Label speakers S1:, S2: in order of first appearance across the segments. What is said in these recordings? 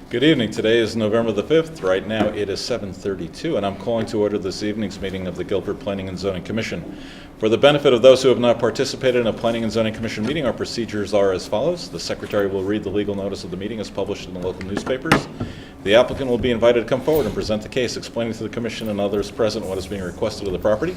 S1: Good evening. Today is November the 5th. Right now it is 7:32, and I'm calling to order this evening's meeting of the Guilford Planning and Zoning Commission. For the benefit of those who have not participated in a Planning and Zoning Commission meeting, our procedures are as follows. The Secretary will read the legal notice of the meeting as published in the local newspapers. The applicant will be invited to come forward and present the case, explaining to the Commission and others present what is being requested of the property.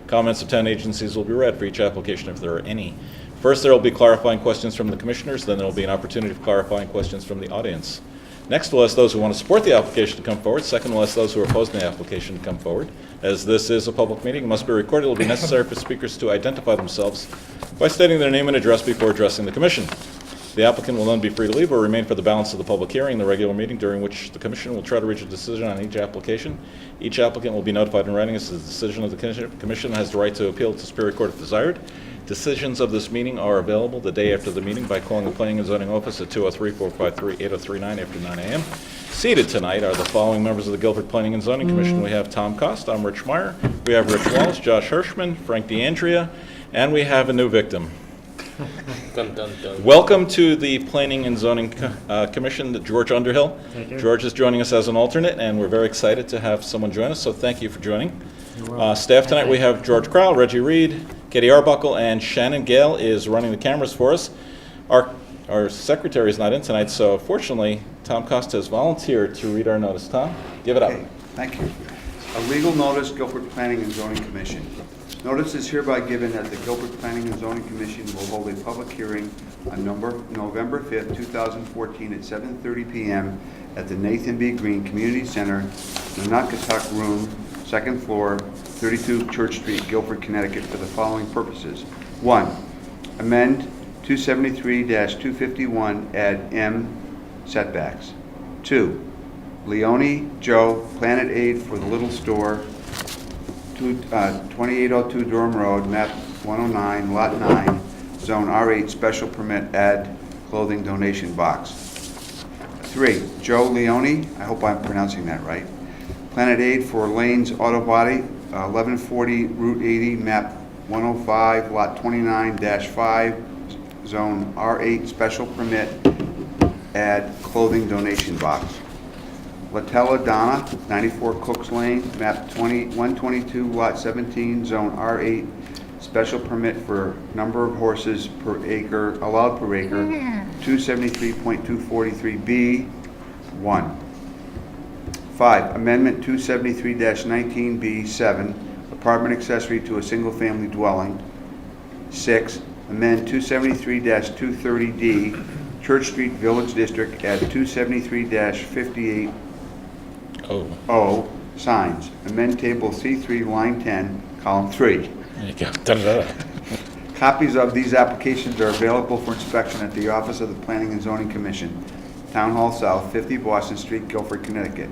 S1: Comments of town agencies will be read for each application if there are any. First, there will be clarifying questions from the Commissioners, then there will be an opportunity for clarifying questions from the audience. Next, we'll ask those who want to support the application to come forward. Second, we'll ask those who are opposing the application to come forward. As this is a public meeting, it must be recorded. It will be necessary for speakers to identify themselves by stating their name and address before addressing the Commission. The applicant will then be free to leave or remain for the balance of the public hearing, the regular meeting, during which the Commission will try to reach a decision on each application. Each applicant will be notified in writing as to the decision of the Commission has the right to appeal to Superior Court if desired. Decisions of this meeting are available the day after the meeting by calling the Planning and Zoning Office at 203-453-8039 after 9 a.m. Seated tonight are the following members of the Guilford Planning and Zoning Commission. We have Tom Cost, I'm Rich Meyer, we have Rich Wallace, Josh Hirschman, Frank DeAndrea, and we have a new victim.
S2: Dun, dun, dun.
S1: Welcome to the Planning and Zoning Commission, George Underhill.
S3: Thank you.
S1: George is joining us as an alternate, and we're very excited to have someone join us, so thank you for joining. Staff tonight, we have George Crowell, Reggie Reed, Katie Arbuckle, and Shannon Gale is running the cameras for us. Our secretary is not in tonight, so fortunately, Tom Costa has volunteered to read our notice. Tom, give it up.
S4: Okay, thank you. A legal notice, Guilford Planning and Zoning Commission. Notice is hereby given that the Guilford Planning and Zoning Commission will hold a public hearing on November 5th, 2014 at 7:30 p.m. at the Nathan B. Green Community Center, Nantucket Room, 2nd floor, 32 Church Street, Guilford, Connecticut, for the following purposes. 1. Amend 273-251, add M setbacks. 2. Leone Joe, Planet Aid for the Little Store, 2802 Durham Road, map 109, lot 9, zone R8, special permit, add clothing donation box. 3. Joe Leone, I hope I'm pronouncing that right, Planet Aid for Lane's Auto Body, 1140 Route 80, map 105, lot 29-5, zone R8, special permit, add clothing donation box. Latella Donna, 94 Cooks Lane, map 122, lot 17, zone R8, special permit for number of horses per acre, allowed per acre, 273.243B, 1. 5. Amendment 273-19B7, apartment accessory to a single-family dwelling. 6. Amend 273-230D, Church Street Village District, add 273-58 O, signs. Amend table C3, line 10, column 3.
S1: There you go. Da-da-da.
S4: Copies of these applications are available for inspection at the Office of the Planning and Zoning Commission, Town Hall South, 50 Boston Street, Guilford, Connecticut.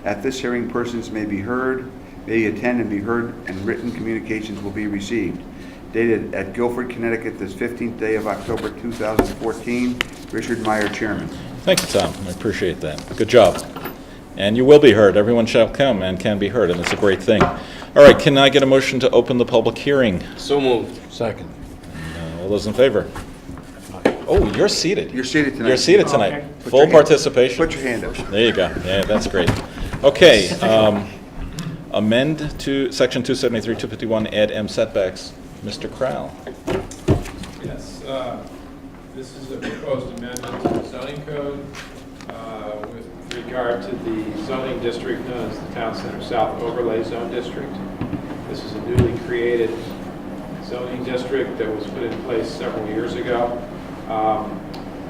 S4: At this hearing, persons may attend and be heard, and written communications will be received. Dated at Guilford, Connecticut, this 15th day of October 2014. Richard Meyer, Chairman.
S1: Thank you, Tom. I appreciate that. Good job. And you will be heard. Everyone shall come and can be heard, and it's a great thing. All right, can I get a motion to open the public hearing?
S2: So moved.
S3: Second.
S1: All those in favor? Oh, you're seated.
S4: You're seated tonight.
S1: You're seated tonight.
S3: Okay.
S4: Put
S1: Full
S4: your hand-
S1: participation.
S4: Put your hand up.
S1: There you go. Yeah, that's great. Okay, amend to section 273, 251, add M setbacks. Mr. Crowell.
S5: Yes, this is a proposed amendment to the zoning code with regard to the zoning district known as the Town Center South Overlay Zone District. This is a newly created zoning district that was put in place several years ago.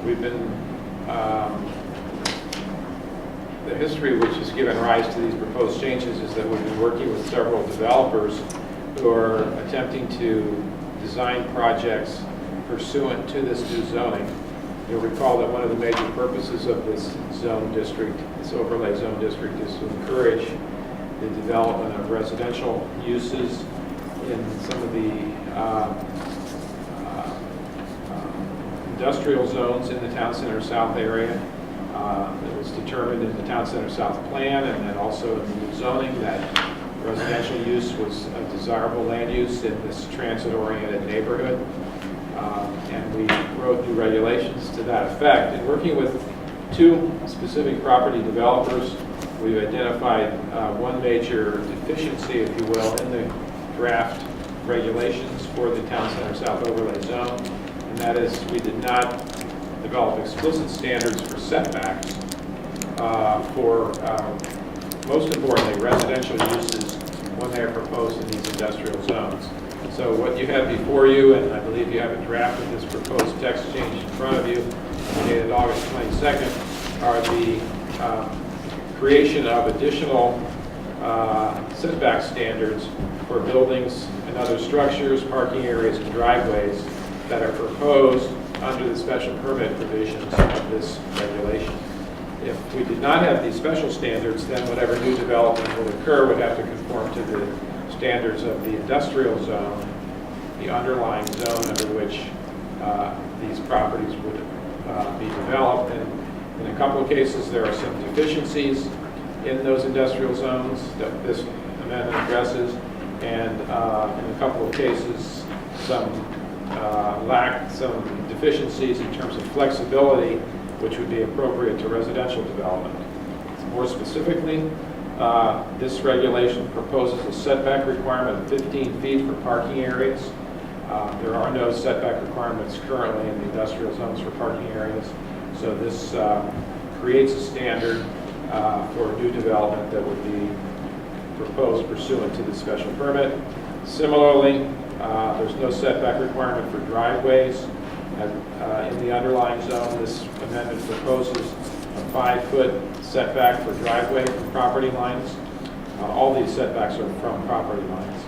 S5: We've been, the history which has given rise to these proposed changes is that we've been working with several developers who are attempting to design projects pursuant to this new zoning. You'll recall that one of the major purposes of this zone district, this overlay zone district, is to encourage the development of residential uses in some of the industrial zones in the Town Center South area. It was determined in the Town Center South plan and then also in the new zoning that residential use was a desirable land use in this transit-oriented neighborhood. And we wrote new regulations to that effect. And working with two specific property developers. We've identified one major deficiency, if you will, in the draft regulations for the Town Center South Overlay Zone, and that is we did not develop explicit standards for setbacks for, most importantly, residential uses when they are proposed in these industrial zones. So what you have before you, and I believe you have a draft of this proposed text change in front of you, dated August 22nd, are the creation of additional setback standards for buildings and other structures, parking areas, and driveways that are proposed under the special permit provisions of this regulation. If we did not have these special standards, then whatever new development would occur would have to conform to the standards of the industrial zone, the underlying zone under which these properties would be developed. And in a couple of cases, there are some deficiencies in those industrial zones that this amendment addresses, and in a couple of cases, some deficiencies in terms of flexibility, which would be appropriate to residential development. More specifically, this regulation proposes a setback requirement of 15 feet for parking areas. There are no setback requirements currently in the industrial zones for parking areas, so this creates a standard for new development that would be proposed pursuant to the special permit. Similarly, there's no setback requirement for driveways. In the underlying zone, this amendment proposes a 5-foot setback for driveway from property lines. All these setbacks are from property lines.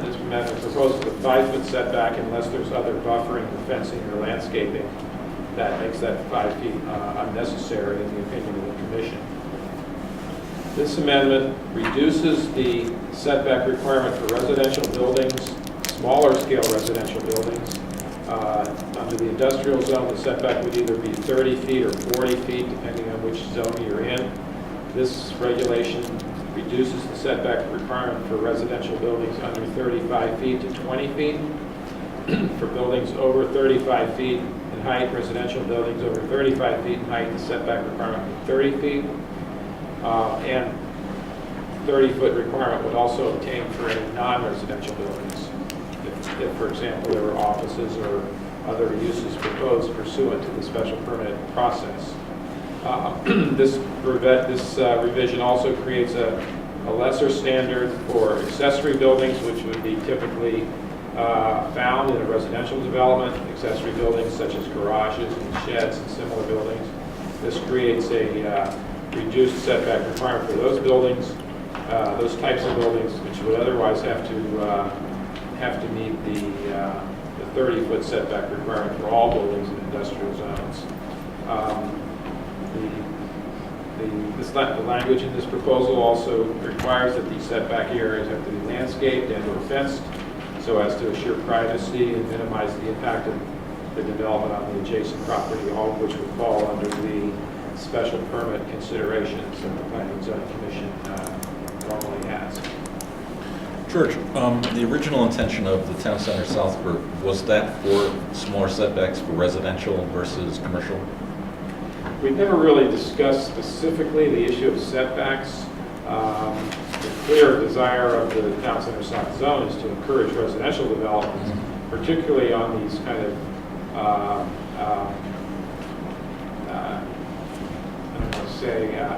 S5: This amendment proposes a 5-foot setback unless there's other buffering, fencing, or landscaping that makes that 5 feet unnecessary in the opinion of the Commission. This amendment reduces the setback requirement for residential buildings, smaller scale residential buildings. Under the industrial zone, the setback would either be 30 feet or 40 feet, depending on which zone you're in. This regulation reduces the setback requirement for residential buildings under 35 feet to 20 feet. For buildings over 35 feet in height, residential buildings over 35 feet in height, the setback requirement would be 30 feet. And 30-foot requirement would also obtain for any non-residential buildings. If, for example, there were offices or other uses proposed pursuant to the special permit process. This revision also creates a lesser standard for accessory buildings, which would be typically found in a residential development, accessory buildings such as garages and sheds and similar buildings. This creates a reduced setback requirement for those buildings, those types of buildings, which would otherwise have to meet the 30-foot setback requirement for all buildings in industrial zones. The language in this proposal also requires that these setback areas have to be landscaped and or fenced so as to assure privacy and minimize the impact of the development on the adjacent property, all of which would fall under the special permit considerations that the Planning and Zoning Commission normally has.
S1: George, the original intention of the Town Center Southburg, was that for smaller setbacks for residential versus commercial?
S5: We've never really discussed specifically the issue of setbacks. The clear desire of the Town Center South Zone is to encourage residential development, particularly on these kind of,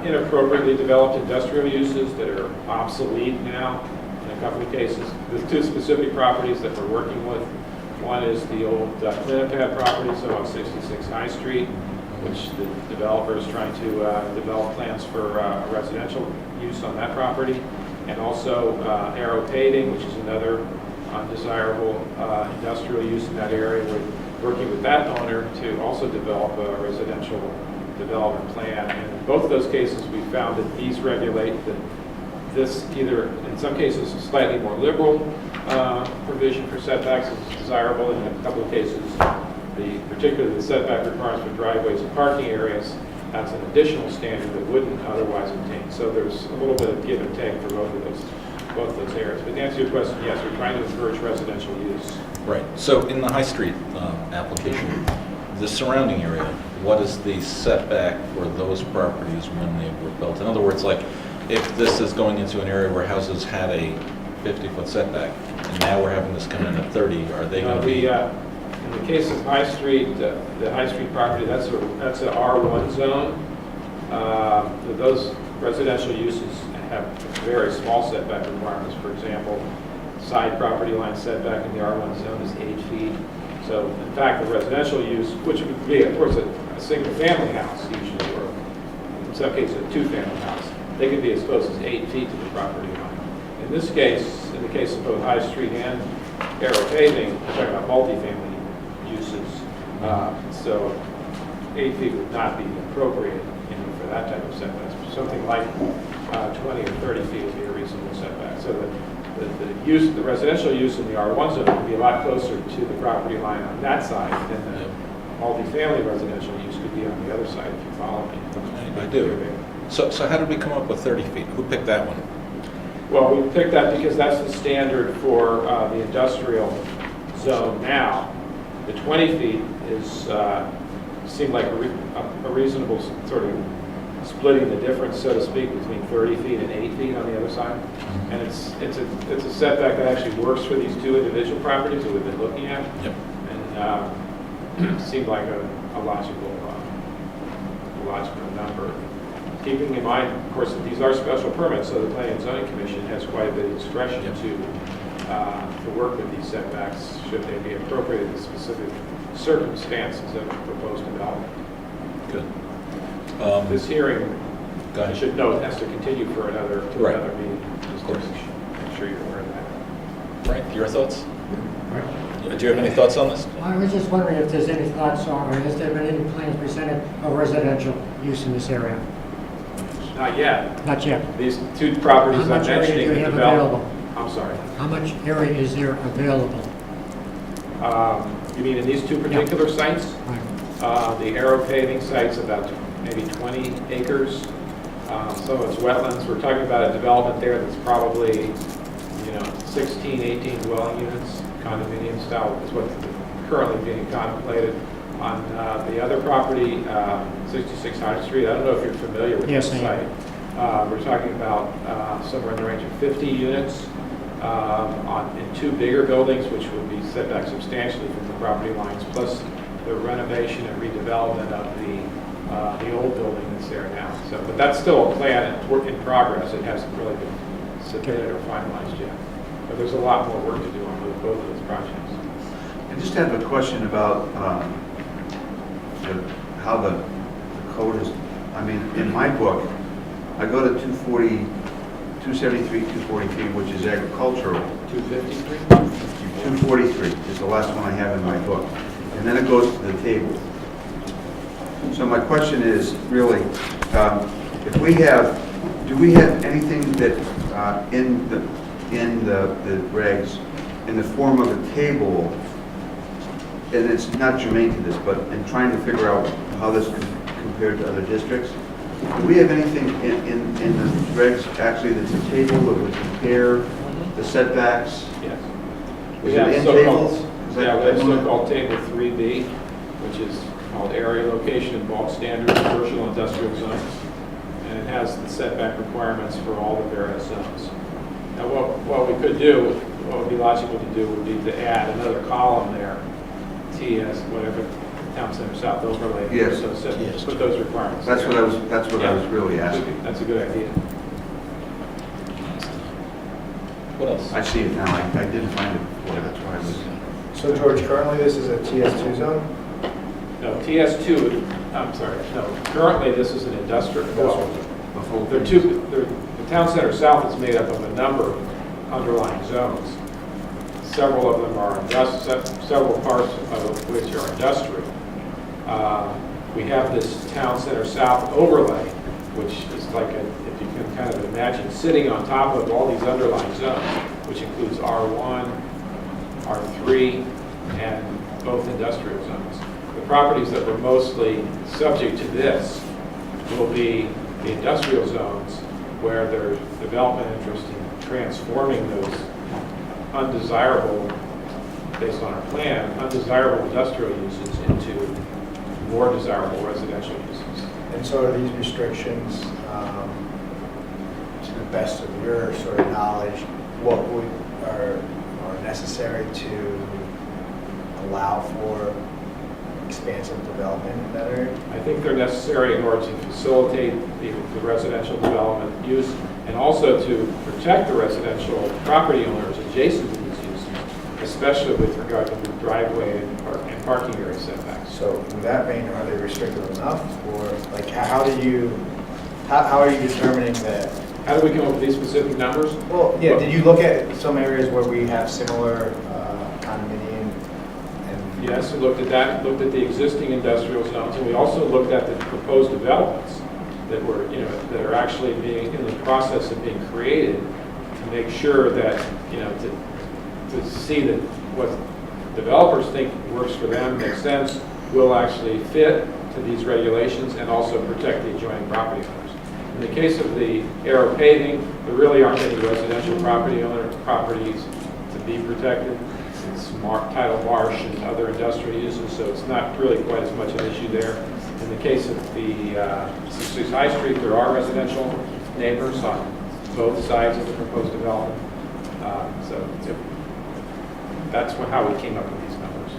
S5: inappropriately developed industrial uses that are obsolete now. In a couple of cases, there's two specific properties that we're working with. One is the old Clintipad property, so on 66 High Street, which the developer is trying to develop plans for residential use on that property, and also Arrow Paving, which is another undesirable industrial use in that area. We're working with that owner to also develop a residential development plan. And in both of those cases, we found that these regulate that this either, in some cases, a slightly more liberal provision for setbacks is desirable. In a couple of cases, particularly the setback requirements for driveways and parking areas, that's an additional standard that wouldn't otherwise obtain. So there's a little bit of give and take for both those areas. But to answer your question, yes, we're trying to encourage residential use.
S1: Right. So in the High Street application, the surrounding area, what is the setback for those properties when they were built? In other words, like, if this is going into an area where houses had a 50-foot setback, and now we're having this come in at 30, are they going to be?
S5: In the case of High Street, the High Street property, that's an R1 zone. Those residential uses have very small setback requirements. For example, side property line setback in the R1 zone is 8 feet. So in fact, the residential use, which would be, of course, a single-family house usually, or in some cases a two-family house, they can be as close as 8 feet to the property line. In this case, in the case of both High Street and Arrow Paving, we're talking about multifamily uses. So 8 feet would not be appropriate for that type of setback. Something like 20 or 30 feet would be a reasonable setback. So the residential use in the R1 zone would be a lot closer to the property line on that side than the multifamily residential use could be on the other side, if you follow me.
S1: I do. So how did we come up with 30 feet? Who picked that one?
S5: Well, we picked that because that's the standard for the industrial zone now. The 20 feet seemed like a reasonable sort of splitting the difference, so to speak, between 30 feet and 8 feet on the other side. And it's a setback that actually works for these two individual properties that we've been looking at.
S1: Yep.
S5: And seemed like a logical number. Keeping in mind, of course, that these are special permits, so the Planning and Zoning Commission has quite a bit of discretion to work with these setbacks should they be appropriate in the specific circumstances of the proposed development.
S1: Good.
S5: This hearing,
S1: Go
S5: I
S1: ahead.
S5: should note, has to continue for another meeting. Just
S1: Of course.
S5: to make sure you're aware of that.
S1: Frank, your thoughts? Do you have any thoughts on this?
S3: I was just wondering if there's any thoughts on, or has there been any plans presented of residential use in this area?
S5: Not yet.
S3: Not yet.
S5: These two properties
S3: How
S5: I'm
S3: much area
S5: mentioning.
S3: do you have
S5: develop-
S3: available?
S5: I'm sorry.
S3: How much area is there available?
S5: You mean in these two particular sites?
S3: Right.
S5: The Arrow Paving site's about maybe 20 acres. Some of it's wetlands. We're talking about a development there that's probably, 16, 18 dwelling units, condominium style is what's currently being contemplated. On the other property, 66 High Street, I don't know if you're familiar with
S3: Yes,
S5: this
S3: I
S5: site.
S3: am.
S5: We're talking about somewhere in the range of 50 units in two bigger buildings, which would be set back substantially from the property lines, plus the renovation and redevelopment of the old building that's there now. So, but that's still a plan and work in progress. It hasn't really been submitted or finalized yet. But there's a lot more work to do on both of those projects.
S4: I just have a question about how the code is, I mean, in my book, I go to 273, 243, which is agricultural.
S5: 253?
S4: 243 is the last one I have in my book. And then it goes to the table. So my question is really, if we have, do we have anything that in the regs, in the form of a table, and it's not germane to this, but in trying to figure out how this compared to other districts, do we have anything in the regs actually that's a table that would compare the setbacks?
S5: Yes.
S4: Is
S5: We
S4: it
S5: have
S4: in
S5: so-called,
S4: tables? Is
S5: yeah, we
S4: that-
S5: have so-called table 3B, which is called area location and bulk standards, commercial and industrial zones. And it has the setback requirements for all the various zones. Now, what we could do, what would be logical to do would be to add another column there, TS, whatever, Town Center South overlay.
S4: Yes.
S5: So put those requirements.
S4: That's what
S5: there.
S4: I was really asking.
S5: That's a good idea.
S1: What else?
S4: I see it now. I didn't find it before. That's why I was.
S6: So George, currently this is a TS2 zone?
S5: No, TS2, I'm sorry, no, currently this is an industrial. Well, the Town Center South is made up of a number of underlying zones. Several of them are several parts of which are industrial. We have this Town Center South overlay, which is like if you can kind of imagine, sitting on top of all these underlying zones, which includes R1, R3, and both industrial zones. The properties that were mostly subject to this will be the industrial zones where there's development interest in transforming those undesirable, based on our plan, undesirable industrial uses into more desirable residential uses.
S6: And so are these restrictions, to the best of your sort of knowledge, what are necessary to allow for expansive development in that area?
S5: I think they're necessary in order to facilitate the residential development use and also to protect the residential property owners adjacent to these uses, especially with regard to the driveway and parking area setbacks.
S6: So in that vein, are they restrictive enough, or like how are you determining that?
S5: How do we come up with these specific numbers?
S6: Well, yeah, did you look at some areas where we have similar condominium and?
S5: Yes, we looked at that, looked at the existing industrial zones, and we also looked at the proposed developments that were, that are actually being, in the process of being created to make sure that, to see that what developers think works for them, makes sense, will actually fit to these regulations and also protect the adjoining property owners. In the case of the aero paving, there really aren't any residential properties to be protected. It's tidal marsh and other industrial uses, so it's not really quite as much an issue there. In the case of the 66 High Street, there are residential neighbors on both sides of the proposed development. So that's how we came up with these numbers.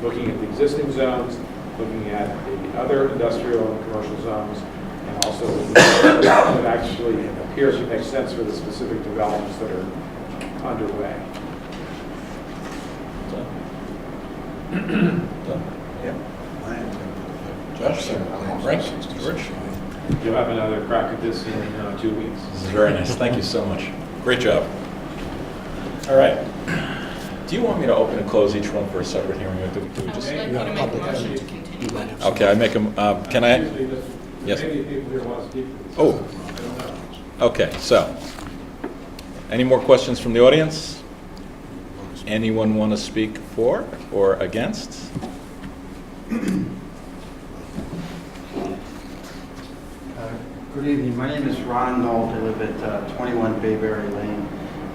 S5: Looking at the existing zones, looking at the other industrial and commercial zones, and also looking at what actually appears to make sense for the specific developments that are underway.
S1: Josh, sir. Frank, George.
S5: You'll have another crack at this in 2 weeks.
S1: This is very nice. Thank you so much. Great job. All right. Do you want me to open and close each one for a separate hearing, or do we just?
S2: I'd like you to make a motion to continue.
S1: Okay, I make them, can I? Yes.
S5: Maybe people here want to speak to this.
S1: Oh.
S5: I don't know.
S1: Okay, so, any more questions from the audience? Anyone want to speak for or against?
S7: Good evening. My name is Ron Knoll. I live at 21 Bayberry Lane.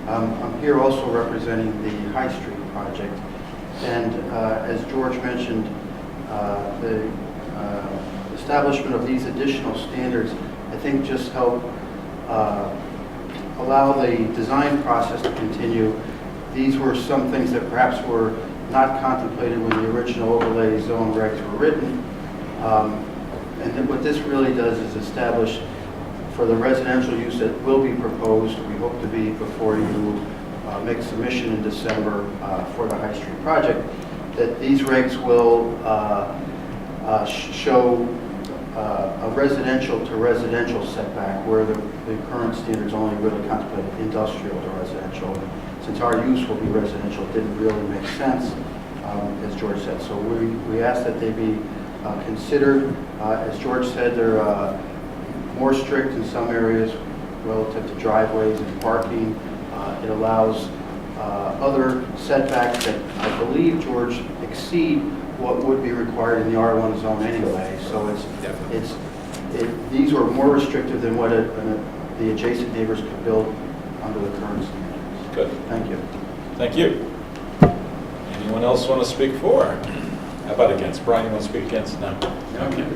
S7: I'm here also representing the High Street project. And as George mentioned, the establishment of these additional standards, I think, just help allow the design process to continue. These were some things that perhaps were not contemplated when the original overlay zone regs were written. And then what this really does is establish for the residential use that will be proposed, we hope to be before you make submission in December for the High Street project, that these regs will show a residential to residential setback where the current standards only really contemplate industrial to residential. Since our use will be residential, it didn't really make sense, as George said. So we ask that they be considered. As George said, they're more strict in some areas relative to driveways and parking. It allows other setbacks that I believe, George, exceed what would be required in the R1 zone anyway. So these are more restrictive than what the adjacent neighbors could build under the current standards.
S1: Good.
S7: Thank you.
S1: Thank you. Anyone else want to speak for? How about against? Brian, you want to speak against? No? Okay.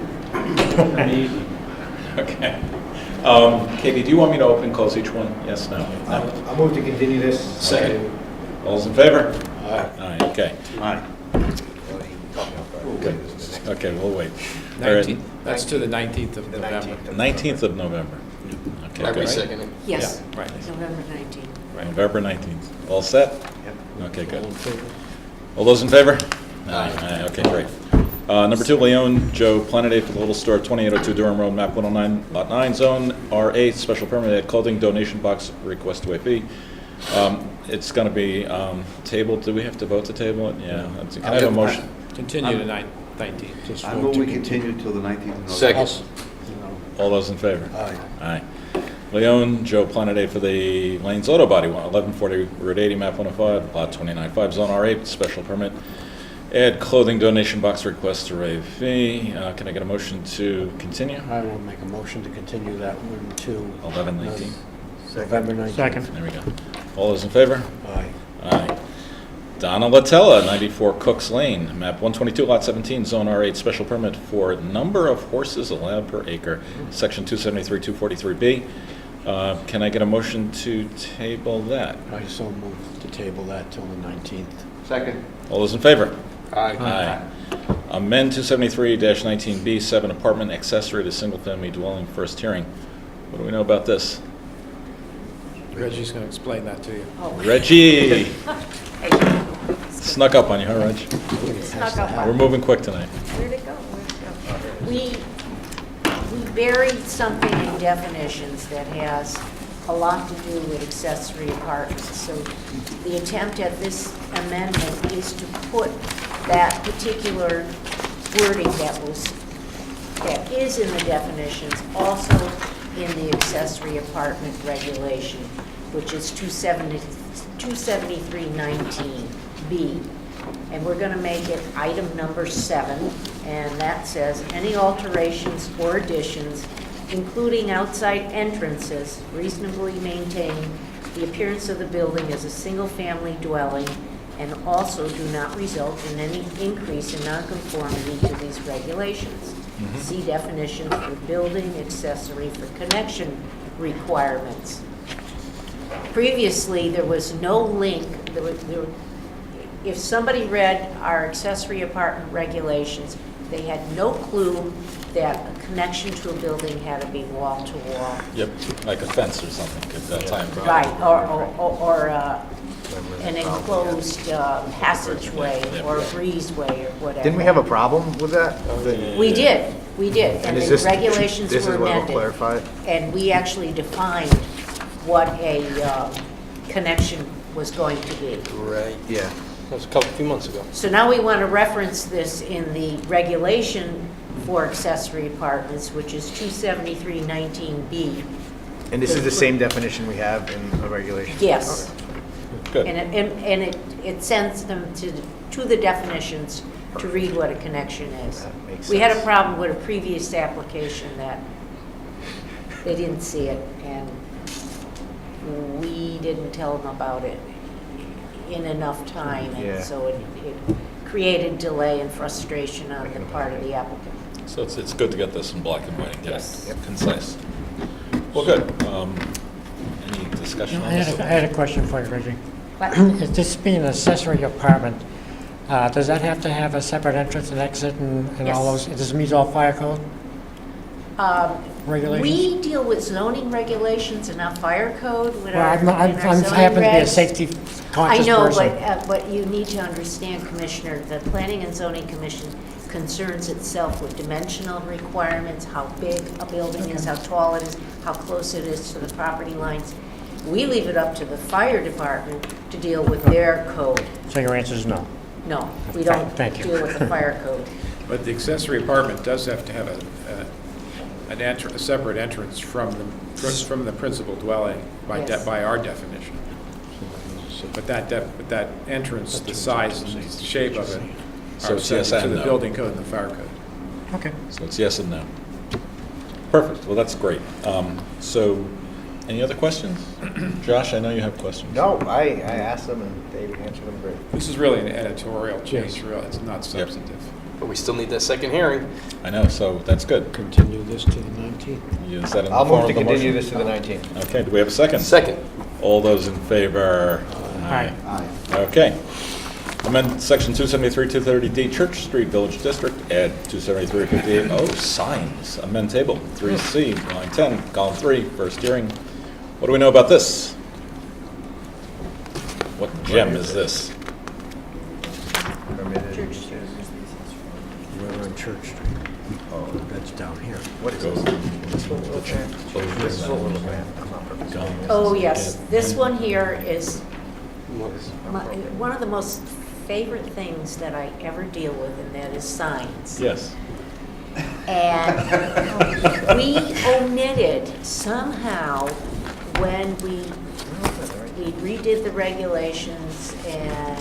S1: Okay. Katie, do you want me to open and close each one? Yes, no? No.
S6: I'll move to continue this.
S1: Second. All those in favor? Aye. Okay.
S4: Aye.
S1: Good. Okay, we'll wait. All right.
S2: 19th. That's to the 19th of
S6: The
S2: November.
S1: 19th of November. Okay,
S2: Are we
S1: good.
S2: seconding?
S8: Yes,
S2: Yeah, right.
S8: November 19th.
S1: November 19th. All set?
S4: Yep.
S1: Okay, good.
S2: All in favor?
S1: All those in favor?
S2: Aye.
S1: Okay, great. Number 2, Leon Joe Planet for the Little Store, 2802 Durham Road, map 109, lot 9, zone R8, special permit, clothing donation box, request to waive fee. It's going to be tabled. Do we have to vote to table it? Yeah. Can I have a motion?
S2: Continue to 19th.
S4: I move we continue till the 19th of November.
S2: Second.
S1: All those in favor?
S4: Aye.
S1: Aye. Leon Joe Planet for the Lane's Auto Body, 1140 Route 80, map 105, lot 29.5, zone R8, special permit. Add clothing donation box request to waive fee. Can I get a motion to continue?
S9: I will make a motion to continue that one to
S1: 11/19.
S9: November 19th.
S3: Second.
S1: There we go. All those in favor?
S9: Aye.
S1: Aye. Donna Latella, 94 Cooks Lane, map 122, lot 17, zone R8, special permit for number of horses allowed per acre, section 273, 243B. Can I get a motion to table that?
S9: I so move to table that till the 19th.
S4: Second.
S1: All those in favor?
S2: Aye.
S1: Amend 273-19B, 7 apartment accessory to single-family dwelling, first hearing. What do we know about this?
S2: Reggie's going to explain that to you.
S1: Reggie! Snuck up on you, huh, Reg?
S8: Snuck up on
S1: We're
S8: me.
S1: moving quick tonight.
S8: Where'd it go? Where'd it go? We buried something in definitions that has a lot to do with accessory apartments. So the attempt at this amendment is to put that particular wording that is in the definitions also in the accessory apartment regulation, which is 27319B. And we're going to make it item number 7, and that says, any alterations or additions, including outside entrances, reasonably maintain the appearance of the building as a single-family dwelling, and also do not result in any increase in nonconformity to these regulations. See definitions for building accessory for connection requirements. Previously, there was no link. If somebody read our accessory apartment regulations, they had no clue that a connection to a building had to be wall to wall.
S1: Yep, like a fence or something at that time.
S8: Right, or an enclosed passageway or a breezeway or whatever.
S6: Didn't we have a problem with that?
S8: We did. And
S6: is
S8: the
S6: this-
S8: regulations
S6: this is
S8: were
S6: what will
S8: amended.
S6: clarify it?
S8: And we actually defined what a connection was going to be.
S9: Right.
S6: Yeah.
S9: That was a few months ago.
S8: So now we want to reference this in the regulation for accessory apartments, which is 27319B.
S6: And this is the same definition we have in the regulation?
S8: Yes.
S1: Good.
S8: And it sends them to the definitions to read what a connection is.
S6: That makes
S8: We had a
S6: sense.
S8: problem with a previous application that they didn't see it, and we didn't tell them about it in enough time,
S6: Yeah.
S8: and so it created delay and frustration on the part of the applicant.
S1: So it's good to get this in black and white and get
S8: Yes.
S1: it concise. Well, good. Any discussion on
S3: I
S1: this?
S3: had a question for you, Reggie.
S8: But
S3: Is this being an accessory apartment, does that have to have a separate entrance and exit and all
S8: Yes.
S3: those? Does it meet all fire code regulations?
S8: we deal with zoning regulations and not fire code with
S3: Well,
S8: our
S3: I'm
S8: in our zoning
S3: happen to be a
S8: regs.
S3: safety
S8: I
S3: conscious
S8: know,
S3: person.
S8: but you need to understand, Commissioner, the Planning and Zoning Commission concerns itself with dimensional requirements, how big a building is, how tall it is, how close it is to the property lines. We leave it up to the fire department to deal with their code.
S3: So your answer is no.
S8: No, we don't
S3: Thank you.
S8: deal with the fire code.
S2: But the accessory apartment does have to have a separate entrance from the principal dwelling
S8: Yes.
S2: by our definition. But that entrance, the size and the shape of it
S1: So
S2: are
S1: it's yes
S2: subject to
S1: and
S2: the
S1: no.
S2: building code and the fire code.
S3: Okay.
S1: So it's yes and no. Perfect. Well, that's great. So, any other questions? Josh, I know you have questions.
S6: No, I asked them and they answered them great.
S2: This is really an editorial change, really. It's not substantive.
S10: But we still need that second hearing.
S1: I know, so that's good.
S9: Continue this to the 19th.
S1: Is that in the
S6: I'll
S1: form
S6: move to
S1: of the
S6: continue
S1: motion?
S6: this to the 19th.
S1: Okay, do we have a second?
S10: Second.
S1: All those in favor?
S3: Aye.
S1: Okay. Amend section 273, 230D, Church Street Village District, add 273, 58, signs. Amend table 3C, line 10, column 3, first hearing. What do we know about this? What gem is this?
S8: Church Street.
S9: We're on Church Street. Oh, that's down here.
S6: What is this?
S8: Oh, yes. This one here is one of the most favorite things that I ever deal with, and that is signs.
S1: Yes.
S8: And we omitted somehow when we redid the regulations and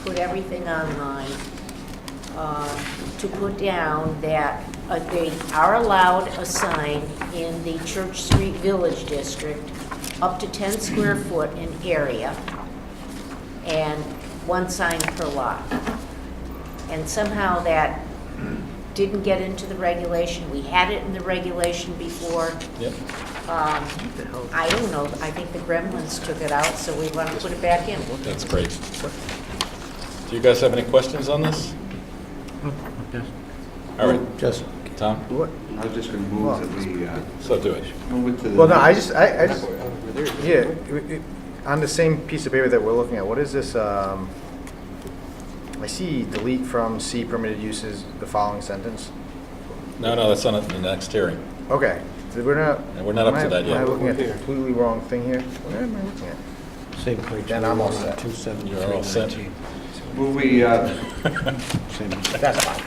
S8: put everything online, to put down that they are allowed a sign in the Church Street Village District up to 10 square foot in area. and 1 sign per lot. And somehow that didn't get into the regulation. We had it in the regulation before.
S1: Yep.
S8: I don't know, I think the Gremlins took it out, so we want to put it back in.
S1: That's great. Do you guys have any questions on this? All right,
S9: Just,
S1: Tom?
S9: what?
S4: I was just going to move that we
S1: So do it.
S4: move it to the...
S6: Well, no, I just, yeah, on the same piece of paper that we're looking at, what is this, I see delete from C permitted uses the following sentence.
S1: No, that's on the next hearing.
S6: Okay, so we're not.
S1: And we're not up to that yet.
S6: Am I looking at the completely wrong thing here? What am I looking at?
S9: Same page.
S6: Then I'm all set.
S9: 273,
S1: You're all set.
S9: 19.
S4: Move we,
S9: Same.
S6: That's fine.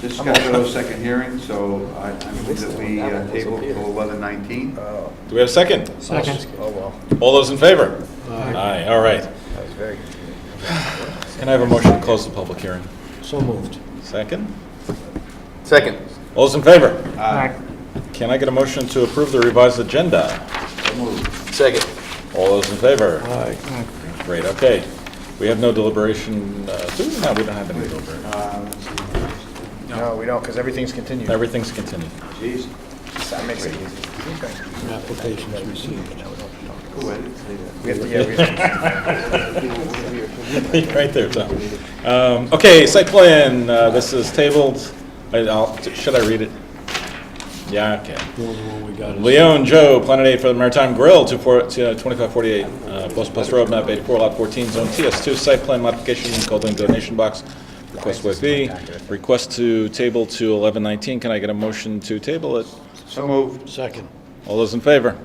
S4: this is Scottsdale second hearing, so I move that we table till 11:19.
S6: Oh,
S1: Do we have a second?
S3: Second.
S6: oh well,
S1: All those in favor?
S9: Aye.
S1: All right.
S6: that was very confusing.
S1: Can I have a motion to close the public hearing?
S9: So moved.
S1: Second?
S10: Second.
S1: All those in favor?
S3: Aye.
S1: Can I get a motion to approve the revised agenda?
S10: Second.
S1: All those in favor?
S9: Aye.
S1: Great, okay. We have no deliberation, do we? No, we don't have any deliberation.
S6: No, we don't, because everything's continued.
S1: Everything's continued.
S4: Jeez.
S6: That makes it easy.
S9: Applications received.
S4: Ooh, I didn't say that.
S6: We have to, yeah, we have to.
S1: Right there, Tom. Okay, site plan, this is tabled. Should I read it? Yeah, okay.
S9: The only one we got is.
S1: Leon Joe, Planet 8 for the Maritime Grill, 2548 Post Road, map 84, lot 14, zone TS2, site plan modification, Golding donation box, request waive fee, request to table to 11:19. Can I get a motion to table it?
S4: So moved.
S9: Second.
S1: All those in favor?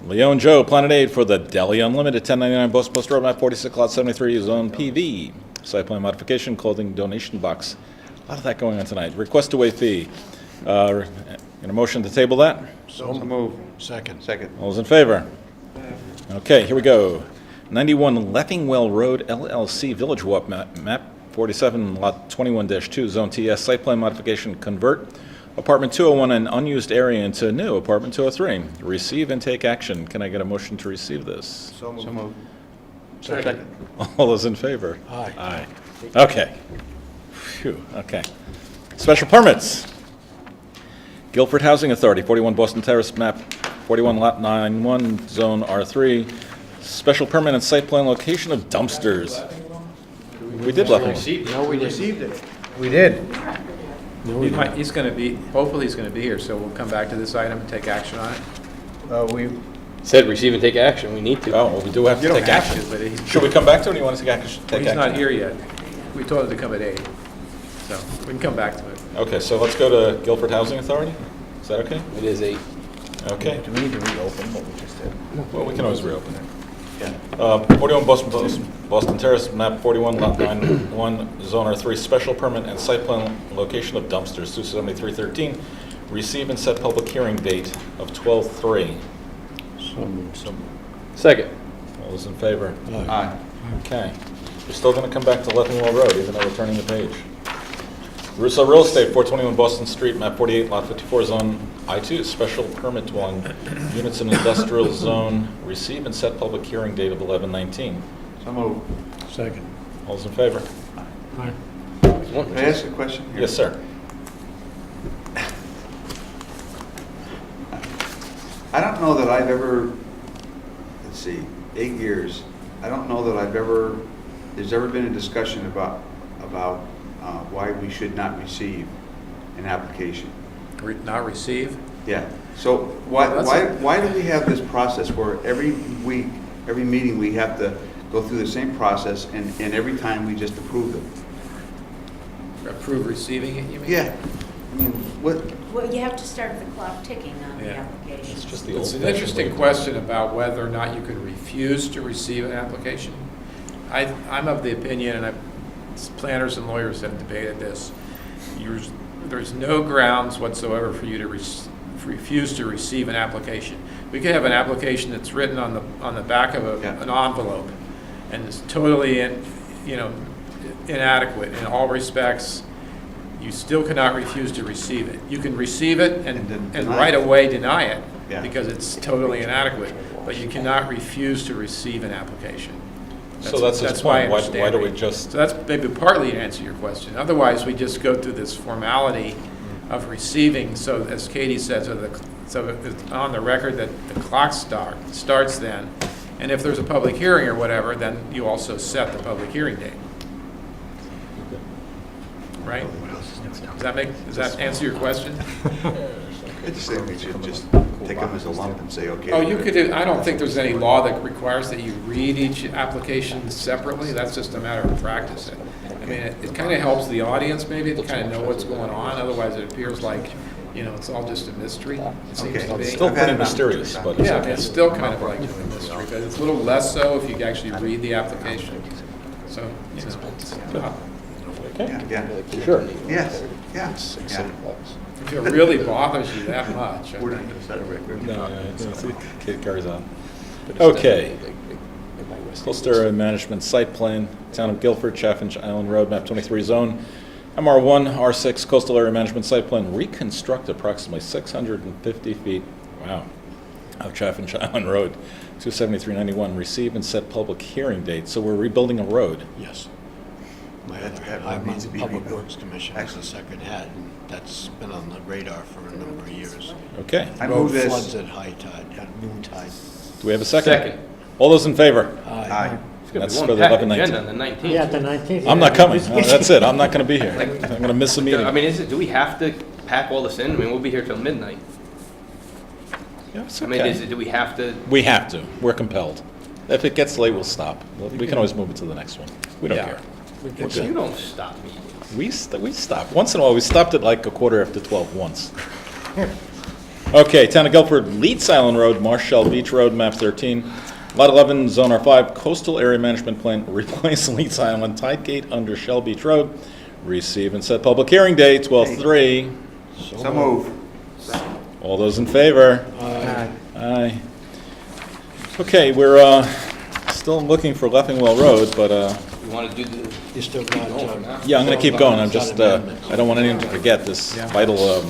S1: Leon Joe, Planet 8 for the Deli Unlimited, 1099 Post Road, map 46, lot 73, zone PV, site plan modification, clothing donation box. A lot of that going on tonight. Request to waive fee. Get a motion to table that?
S4: So moved.
S9: Second.
S4: Second.
S1: All those in favor? Okay, here we go. 91 Leffingwell Road, LLC, Village Walk, map 47, lot 21-2, zone TS, site plan modification, convert apartment 201 an unused area into new apartment 203. Receive and take action. Can I get a motion to receive this?
S4: So moved.
S10: Second.
S1: All those in favor?
S9: Aye.
S1: Aye. Okay. Phew, okay. Special permits. Guilford Housing Authority, 41 Boston Terrace, map 41, lot 91, zone R3. Special permit and site plan location of dumpsters. We did Leffingwell.
S6: No, we received it. We did.
S2: He's going to be, hopefully he's going to be here, so we'll come back to this item and take action on it.
S6: We,
S10: Said receive and take action. We need to.
S1: Oh, well, we do have to
S2: You don't
S1: take
S2: have
S1: action.
S2: to, but he's,
S1: Should we come back to it, or do you want to take action?
S2: he's not here yet. We told him to come at 8, so we can come back to it.
S1: Okay, so let's go to Guilford Housing Authority? Is that okay?
S10: It is 8.
S1: Okay.
S6: do we need to reopen what we just did?
S1: Well, we can always reopen it. 41 Boston Terrace, map 41, lot 91, zone R3, special permit and site plan location of dumpsters, 27313. Receive and set public hearing date of 12/3.
S9: So moved.
S10: Second.
S1: All those in favor?
S4: Aye.
S1: Okay. We're still going to come back to Leffingwell Road, even though we're turning the page. Russo Real Estate, 421 Boston Street, map 48, lot 54, zone I2, special permit dwelling, units in industrial zone, receive and set public hearing date of 11/19.
S4: So moved.
S9: Second.
S1: All those in favor?
S3: Aye.
S4: Can I ask a question here?
S1: Yes, sir.
S4: I don't know that I've ever, let's see, 8 years, I don't know that there's ever been a discussion about why we should not receive an application.
S2: Not receive?
S4: Yeah, so why
S2: Well,
S4: do we have this process where every week, every meeting, we have to go through the same process and every time we just approve them?
S2: Approve receiving it, you mean?
S4: Yeah, I mean, what,
S8: Well, you have to start the clock ticking on the
S2: Yeah.
S8: application.
S1: It's just the
S2: It's an
S1: old-fashioned
S2: interesting
S1: way.
S2: question about whether or not you could refuse to receive an application. I'm of the opinion, and planners and lawyers have debated this, there's no grounds whatsoever for you to refuse to receive an application. We could have an application that's written on the back of
S4: Yeah.
S2: an envelope, and it's totally, inadequate in all respects. You still cannot refuse to receive it. You can receive it
S4: And then
S2: and
S4: deny
S2: right
S4: it.
S2: away deny it
S4: Yeah.
S2: because it's totally inadequate, but you cannot refuse to receive an application.
S1: So that's his
S2: my
S1: point. Why do we
S2: understanding.
S1: just,
S2: So that's maybe partly to answer your question. Otherwise, we just go through this formality of receiving, so as Katie said, so it's on the record that the clock starts then, and if there's a public hearing or whatever, then you also set the public hearing date. Right? Does that answer your question?
S4: I just think we should just take them as a lump and say, okay.
S2: Oh, you could, I don't think there's any law that requires that you read each application separately. That's just a matter of practice. I mean, it kind of helps the audience maybe to kind of know what's going on. Otherwise, it appears like, it's all just a mystery, it seems
S4: Okay.
S2: to be.
S1: still pretty mysterious, but it's
S2: Yeah, I mean,
S1: okay.
S2: it's still kind of like a mystery, but it's a little less so if you actually read the application. So, it's not,
S1: Okay.
S4: Yeah,
S10: Sure.
S4: yes, yeah, yeah.
S2: if it really bothers you that much. I
S4: We're not
S2: think-
S4: going to set a record.
S1: No, it carries on. Okay. Coastal Area Management Site Plan, Town of Guilford, Chaffinch Island Road, map 23 zone, MR1, R6 Coastal Area Management Site Plan, reconstruct approximately 650 feet, wow, of Chaffinch Island Road, 27391, receive and set public hearing date. So we're rebuilding a road.
S9: Yes. My
S4: That-
S9: other,
S4: that
S9: I'm on
S4: needs
S9: the
S4: to be
S9: Public
S4: rebuilt.
S9: Works Commission as the second head, and that's been on the radar for a number of years.
S1: Okay.
S4: I
S9: Road
S4: move this.
S9: floods at high tide, at noon tide.
S1: Do we have a second?
S10: Second.
S1: All those in favor?
S4: Aye.
S10: It's gonna
S1: That's
S10: be
S1: for
S10: one
S1: the
S10: packed
S1: 11/19.
S10: agenda on the 19th.
S3: Yeah, the 19th.
S1: I'm not coming. No, that's it. I'm not going to be here. I'm going to miss a meeting.
S10: I mean, do we have to pack all this in? I mean, we'll be here till midnight.
S1: Yeah, it's
S10: I mean,
S1: okay.
S10: do we have to?
S1: We have to. We're compelled. If it gets late, we'll stop. We can always move it to the next one. We don't
S2: Yeah.
S1: care.
S10: You
S1: good.
S10: don't stop me.
S1: We stop. Once in a while, we stopped at like 12:15 once. Okay, Town of Guilford, Leeds Island Road, Marshall Beach Road, map 13. Lot 11, Zone R5, Coastal Area Management Plan, replace Leeds Island Tide Gate under Shell Beach Road. Receive and set public hearing date, 12/3.
S4: So move.
S1: All those in favor?
S3: Aye.
S1: Aye. Okay, we're still looking for Leffingwell Road, but
S10: You want to do the?
S9: You still got,
S1: yeah, I'm going to keep going. I'm
S9: It's not
S1: just,
S9: amendments.
S1: I don't want anyone to forget this
S2: Yeah.
S1: vital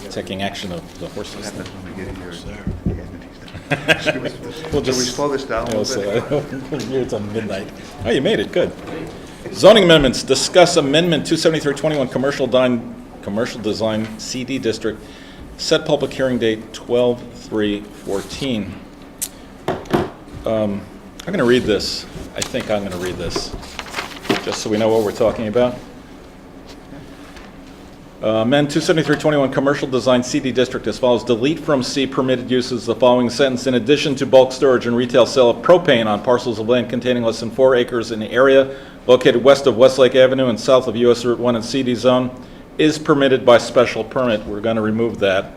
S1: taking action of the horse
S4: What
S1: system.
S4: happens when we get in here?
S9: It's there.
S1: We'll
S4: Should we slow this down a little bit?
S1: Here it's on midnight. Oh, you made it, good. Zoning amendments, discuss amendment 27321, commercial design CD district, set public hearing date 12/3/14. I'm going to read this. I think I'm going to read this, just so we know what we're talking about. Amend 27321 commercial design CD district as follows. Delete from C permitted uses the following sentence. In addition to bulk storage and retail sale of propane on parcels of land containing less than 4 acres in the area located west of Westlake Avenue and south of US Route 1 and CD zone is permitted by special permit. We're going to remove that.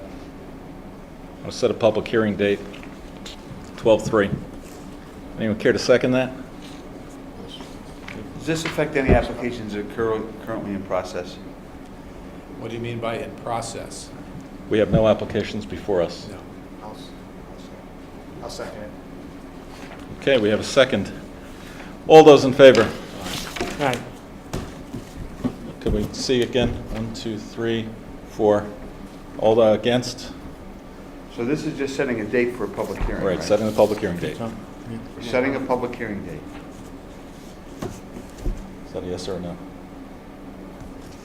S1: I'll set a public hearing date, 12/3. Anyone care to second that?
S4: Does this affect any applications that are currently in process?
S2: What do you mean by in process?
S1: We have no applications before us.
S2: No.
S6: I'll second it.
S1: Okay, we have a second. All those in favor?
S3: Aye.
S1: Could we see again? 1, 2, 3, 4. All the against?
S4: So this is just setting a date for a public hearing,
S1: All right,
S4: right?
S1: setting the public hearing date.
S4: We're setting a public hearing date.
S1: Is that a yes or a no?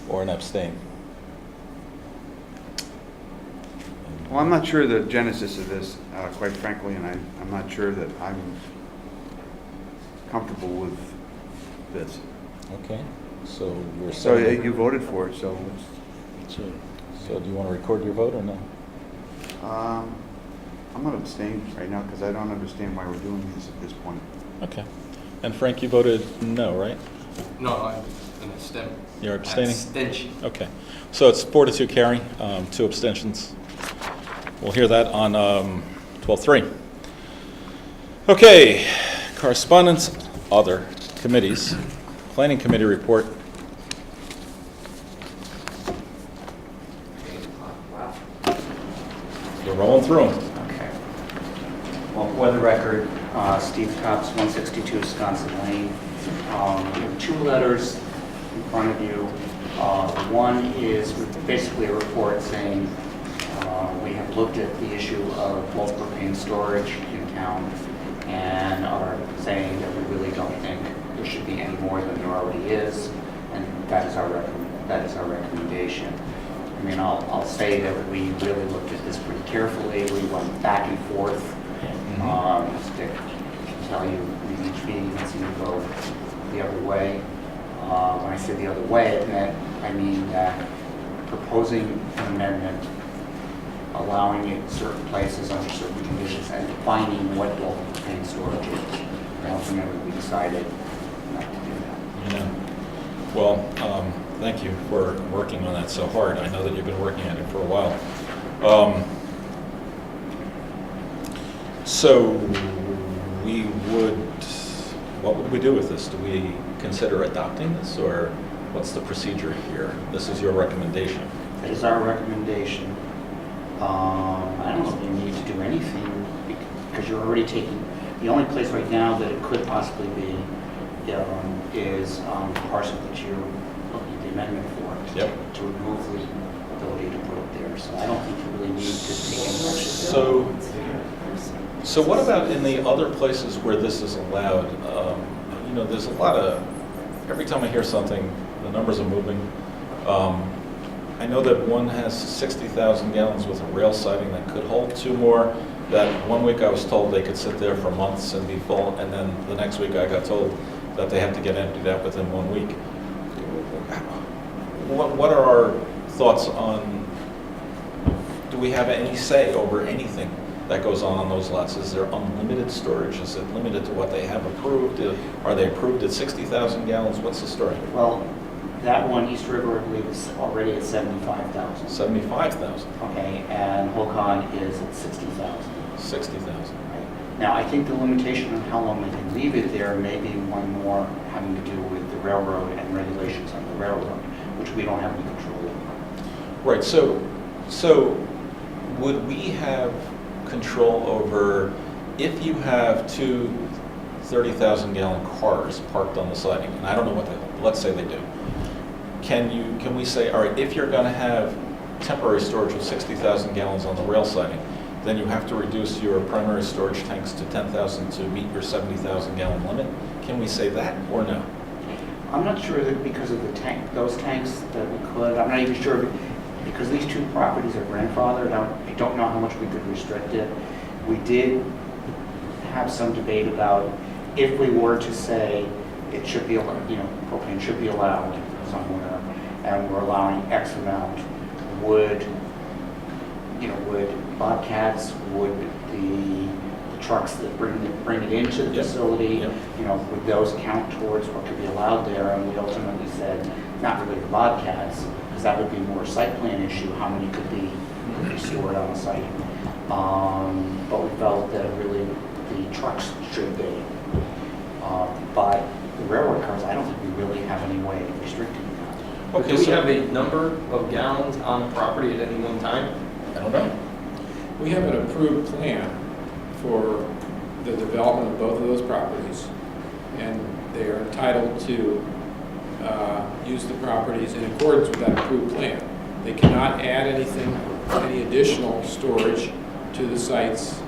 S1: Or an abstain?
S4: Well, I'm not sure the genesis of this, quite frankly, and I'm not sure that I'm comfortable with this.
S1: Okay, so we're
S4: So
S1: setting.
S4: you voted for it, so
S1: So do you want to record your vote or no?
S4: I'm going to abstain right now because I don't understand why we're doing this at this point.
S1: Okay. And Frank, you voted no, right?
S10: No, I'm an abstain.
S1: You're abstaining?
S10: Abstention.
S1: Okay. So it's 4-2 carry, 2 abstentions. We'll hear that on 12/3. Okay, correspondence, other committees. Planning Committee report. We're rolling through them.
S11: Okay. Well, for the record, Steve Cops, 162 Wisconsin Lane. You have 2 letters in front of you. One is basically a report saying we have looked at the issue of bulk propane storage in town. and are saying that we really don't think there should be any more than there already is, and that is our recommendation. I mean, I'll say that we really looked at this pretty carefully. We went back and forth. Dick can tell you, in each meeting, it seemed to go the other way. When I say the other way, I mean that proposing an amendment, allowing it certain places under certain conditions, and defining what bulk propane storage is. And ultimately, we decided not to do that.
S1: Yeah. Well, thank you for working on that so hard. I know that you've been working at it for a while. So what would we do with this? Do we consider adopting this, or what's the procedure here? This is your recommendation.
S11: That is our recommendation. I don't know if you need to do anything because you're already taking, the only place right now that it could possibly be is the parcel that you're looking at the amendment for.
S1: Yep.
S11: To remove the ability to put it there. So I don't think you really need to take any action.
S1: So what about in the other places where this is allowed? You know, there's a lot of, every time I hear something, the numbers are moving. I know that one has 60,000 gallons with a rail siding that could hold 2 more. That one week I was told they could sit there for months and be full, and then the next week I got told that they have to get emptied out within 1 week. What are our thoughts on, do we have any say over anything that goes on those lots? Is there unlimited storage? Is it limited to what they have approved? Are they approved at 60,000 gallons? What's the story?
S11: Well, that one, East River, I believe, is already at 75,000.
S1: 75,000.
S11: Okay, and Hokon is at 60,000.
S1: 60,000.
S11: Right. Now, I think the limitation on how long they can leave it there may be one more having to do with the railroad and regulations on the railroad, which we don't have any control over.
S1: Right, so would we have control over, if you have 2 30,000 gallon cars parked on the siding, and I don't know what they hold, let's say they do. Can we say, all right, if you're going to have temporary storage of 60,000 gallons on the rail siding, then you have to reduce your primary storage tanks to 10,000 to meet your 70,000 gallon limit? Can we say that or no?
S11: I'm not sure that because of those tanks that we could. I'm not even sure because these 2 properties are grandfathered. I don't know how much we could restrict it. We did have some debate about if we were to say it should be, propane should be allowed somewhere, and we're allowing X amount, would Bobcats, would the trucks that bring it into the facility, would those count towards what could be allowed there? And we ultimately said, not really the Bobcats, because that would be more a site plan issue, how many could be stored on the site. But we felt that really the trucks should be. But the railroad cars, I don't think we really have any way of restricting that.
S10: Okay, do we have a number of gallons on the property at any one time?
S1: I don't know.
S2: We have an approved plan for the development of both of those properties, and they are entitled to use the properties in accordance with that approved plan. They cannot add anything, any additional storage to the sites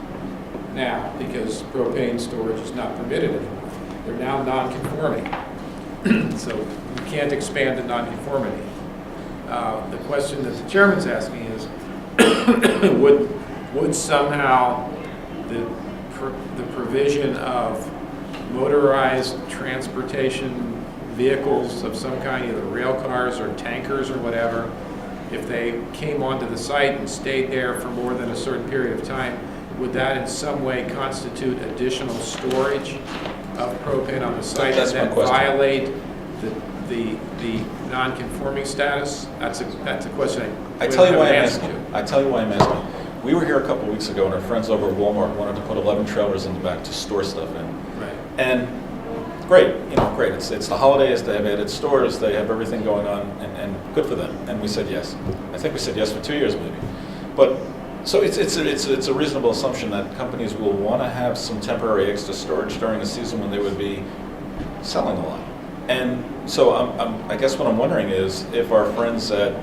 S2: now, because propane storage is not permitted anymore. They're now non-conforming, so you can't expand the non-conformity. The question that the chairman's asking is, would somehow the provision of motorized transportation vehicles of some kind, either rail cars or tankers or whatever, if they came onto the site and stayed there for more than a certain period of time, would that in some way constitute additional storage of propane on the site
S1: That's
S2: and
S1: my
S2: then
S1: question.
S2: violate the non-conforming status? That's a question
S1: I tell you why I'm
S2: haven't
S1: asking. I tell you why I'm asking. We were here a couple weeks ago, and our friends over at Walmart wanted to put 11 trailers in the back to store stuff in.
S2: Right.
S1: And great, great. It's the holidays. They have added stores. They have everything going on, and good for them. And we said yes. I think we said yes for 2 years, maybe. But so it's a reasonable assumption that companies will want to have some temporary extra storage during a season when they would be selling a lot. And so I guess what I'm wondering is if our friends at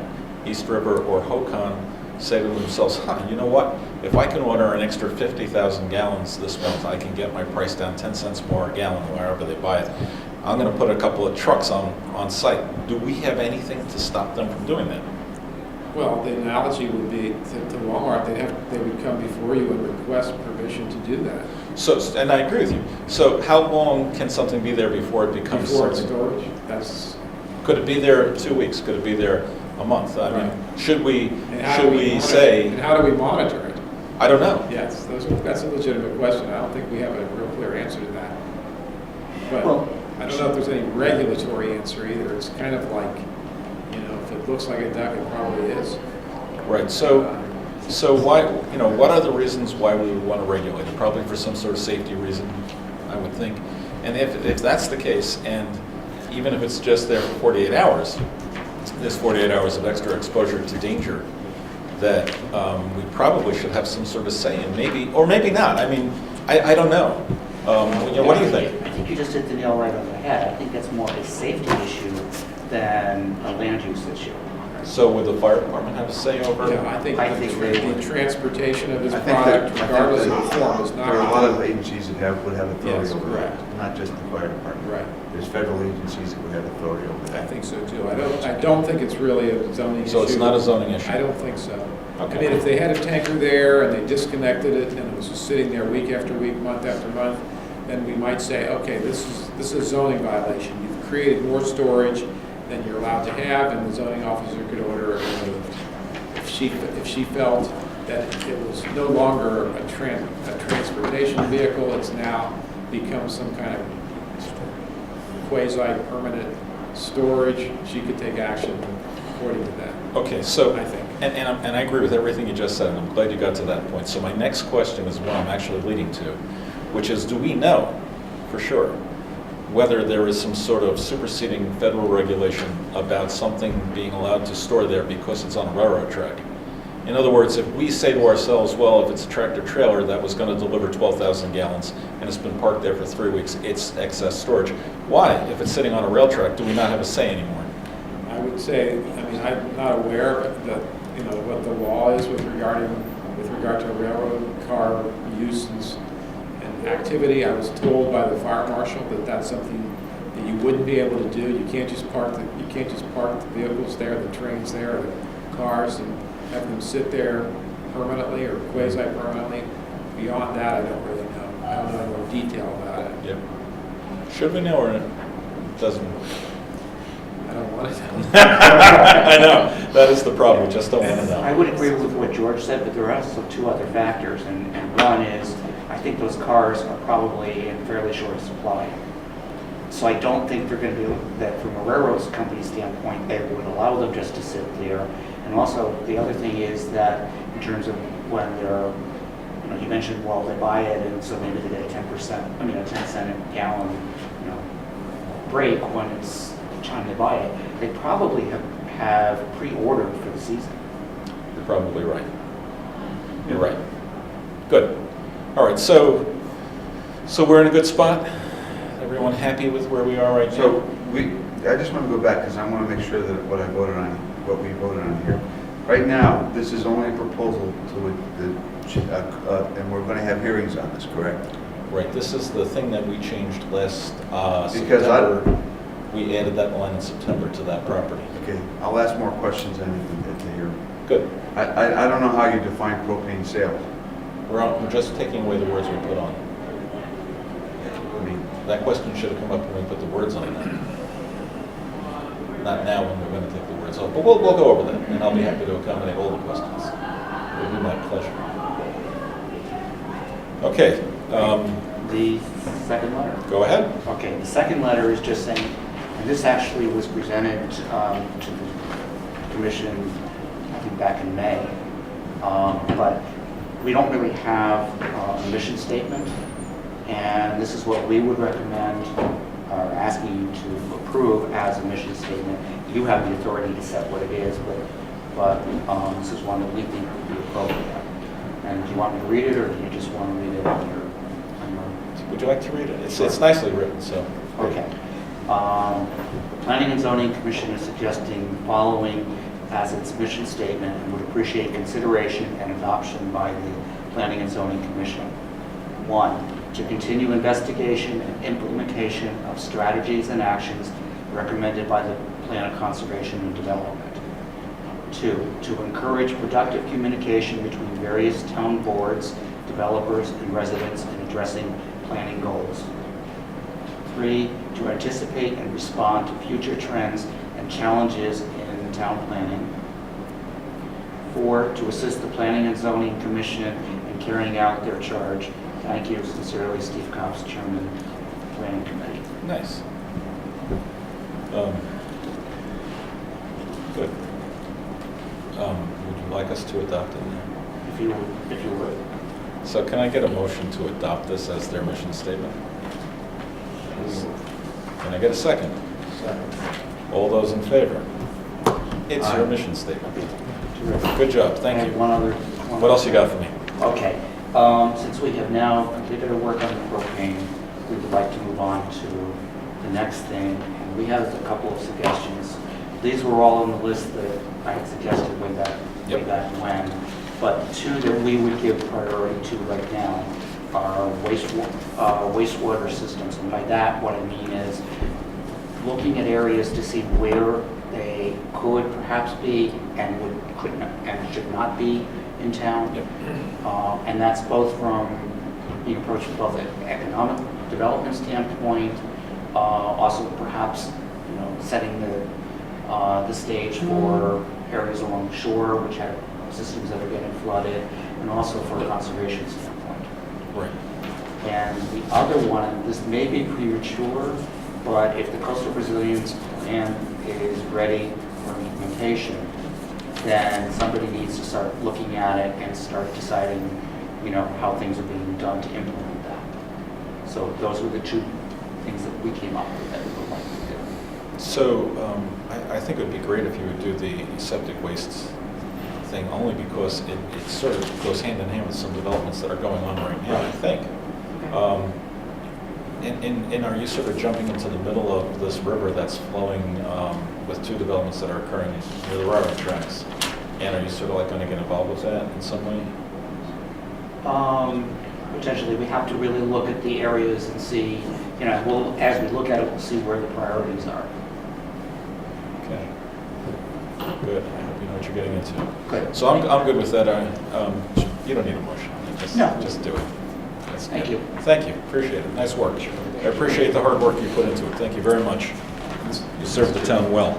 S1: East River or Hokon say to themselves, you know what, if I can order an extra 50,000 gallons this month, I can get my price down 10 cents more a gallon wherever they buy it. I'm going to put a couple of trucks on site. Do we have anything to stop them from doing that?
S2: Well, the analogy would be to Walmart, they would come before you and request permission to do that.
S1: So, and I agree with you. So how long can something be there before it becomes
S2: Before it's
S1: something?
S2: storage, that's,
S1: Could it be there 2 weeks? Could it be there a month? I mean,
S2: Right.
S1: should we
S2: and how do we
S1: say,
S2: and how do we monitor it?
S1: I don't know.
S2: Yes, that's a legitimate question. I don't think we have a real clear answer to that. But
S11: Well,
S2: I don't know if there's any regulatory answer either. It's kind of like, if it looks like a duck, it probably is.
S1: Right, so why, what are the reasons why we would want to regulate it? Probably for some sort of safety reason, I would think. And if that's the case, and even if it's just there for 48 hours, there's 48 hours of extra exposure to danger that we probably should have some sort of say in, maybe, or maybe not. I mean, I don't know. What do you think?
S11: I think you just hit the nail right on the head. I think that's more a safety issue than a land use issue.
S1: So would the fire department have a say over?
S2: Yeah, I think the transportation of this
S4: I think that-
S2: product, regardless of the form, is
S4: There are a
S2: not.
S4: lot of agencies that would have authority
S2: Yes,
S4: over
S2: correct.
S4: that, not just the fire department.
S2: Right.
S4: There's federal agencies that would have authority over
S2: I
S4: that.
S2: think so too. I don't think it's really a zoning issue.
S1: So it's not a zoning issue?
S2: I don't think so.
S1: Okay.
S2: I mean, if they had a tanker there and they disconnected it and it was just sitting there week after week, month after month, then we might say, okay, this is a zoning violation. You've created more storage than you're allowed to have, and the zoning officer could order it removed. If she felt that it was no longer a transportation vehicle, it's now become some kind of quasi-permanent storage, she could take action according to that,
S1: Okay, so,
S2: I think.
S1: and I agree with everything you just said, and I'm glad you got to that point. So my next question is what I'm actually leading to, which is, do we know for sure whether there is some sort of superseding federal regulation about something being allowed to store there because it's on a railroad track? In other words, if we say to ourselves, well, if it's a tractor trailer that was going to deliver 12,000 gallons and it's been parked there for 3 weeks, it's excess storage. Why, if it's sitting on a rail track, do we not have a say anymore?
S2: I would say, I'm not aware of that, what the law is with regard to railroad car use and activity. I was told by the fire marshal that that's something that you wouldn't be able to do. You can't just park the vehicles there, the trains there, the cars, and have them sit there permanently or quasi-permanently. Beyond that, I don't really know. I don't know more detail about it.
S1: Yep. Should we know or it doesn't?
S2: I don't want to know.
S1: I know, that is the problem, we just don't want to know.
S11: I would agree with what George said, but there are also two other factors, and one is, I think those cars are probably in fairly short supply. So I don't think they're going to be, that from a railroad company standpoint, they would allow them just to sit there. And also, the other thing is that in terms of when they're, you mentioned, well, they buy it, and so maybe they get a 10 cent a gallon, break when it's time to buy it. They probably have pre-ordered for the season.
S1: You're probably right. You're right. Good. All right, so we're in a good spot? Everyone happy with where we are right now?
S4: So I just want to go back because I want to make sure that what we voted on here. Right now, this is only a proposal and we're going to have hearings on this, correct?
S1: Right, this is the thing that we changed last
S4: Because
S1: September. We added that line in September to that property.
S4: Okay, I'll ask more questions at the hearing.
S1: Good.
S4: I don't know how you define propane sales.
S1: We're just taking away the words we put on.
S4: I mean,
S1: That question should have come up when we put the words on it. Not now when we're going to take the words off. But we'll go over that, and I'll be happy to accommodate all the questions. It would be my pleasure. Okay,
S11: The second letter.
S1: go ahead.
S11: Okay, the second letter is just saying, and this actually was presented to the commission, I think back in May, but we don't really have a mission statement, and this is what we would recommend, or asking you to approve as a mission statement. You have the authority to set what it is, but this is one that we think would be appropriate. And do you want me to read it, or do you just want to read it on your
S1: Would you like to read it? It's nicely written, so.
S11: Okay. The Planning and Zoning Commission is suggesting the following as its mission statement and would appreciate consideration and adoption by the Planning and Zoning Commission. 1, to continue investigation and implementation of strategies and actions recommended by the Plan of Conservation and Development. 2, to encourage productive communication between various town boards, developers, and residents in addressing planning goals. 3, to anticipate and respond to future trends and challenges in town planning. 4, to assist the Planning and Zoning Commission in carrying out their charge. Thank you sincerely, Steve Copps, Chairman of the Planning Committee.
S1: Nice. Good. Would you like us to adopt it now?
S11: If you would.
S1: So can I get a motion to adopt this as their mission statement? Can I get a second?
S6: Second.
S1: All those in favor? It's your
S11: Aye.
S1: mission statement.
S11: Terrific.
S1: Good job, thank
S11: And
S1: you.
S11: What
S1: else you got for me?
S11: Okay, since we have now completed our work on the propane, we would like to move on to the next thing. And we have a couple of suggestions. These were all on the list that I had suggested way back when. But 2 that we would give priority to right now are wastewater systems. And by that, what I mean is looking at areas to see where they could perhaps be and could not, and should not be in town.
S1: Yep.
S11: And that's both from being approached from both an economic development standpoint, also perhaps setting the stage for areas along the shore which have systems that are getting flooded, and also for a conservation standpoint.
S1: Right.
S11: And the other one, this may be premature, but if the coastal resilience plan is ready for implementation, then somebody needs to start looking at it and start deciding, how things are being done to implement that. So those were the 2 things that we came up with that we would like to do.
S1: So I think it would be great if you would do the septic waste thing, only because it sort of goes hand in hand with some developments that are going on right now, I think. And are you sort of jumping into the middle of this river that's flowing with 2 developments that are occurring near the railroad tracks? And are you sort of like going to get involved with that in some way?
S11: Potentially, we have to really look at the areas and see, as we look at it, we'll see where the priorities are.
S1: Okay. Good. I hope you know what you're getting into.
S11: Good.
S1: So I'm good with that. You don't need a motion. Just do it. That's
S11: Thank
S1: good.
S11: you.
S1: Thank you. Appreciate it. Nice work. I appreciate the hard work you put into it. Thank you very much. You served the town well.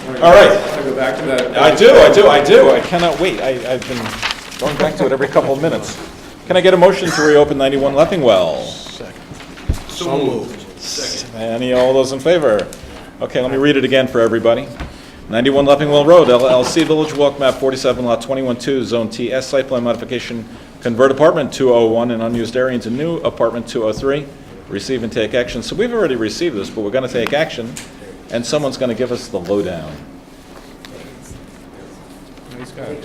S1: All right.
S2: Want to go back to that?
S1: I do. I cannot wait. I've been going back to it every couple of minutes. Can I get a motion to reopen 91 Leffingwell?
S9: So moved.
S1: All those in favor? Okay, let me read it again for everybody. 91 Leffingwell Road, LLC, Village Walk, map 47, lot 21-2, zone TS, site plan modification, convert apartment 201 and unused area into new apartment 203. Receive and take action. So we've already received this, but we're going to take action, and someone's going to give us the lowdown.
S2: He's got it.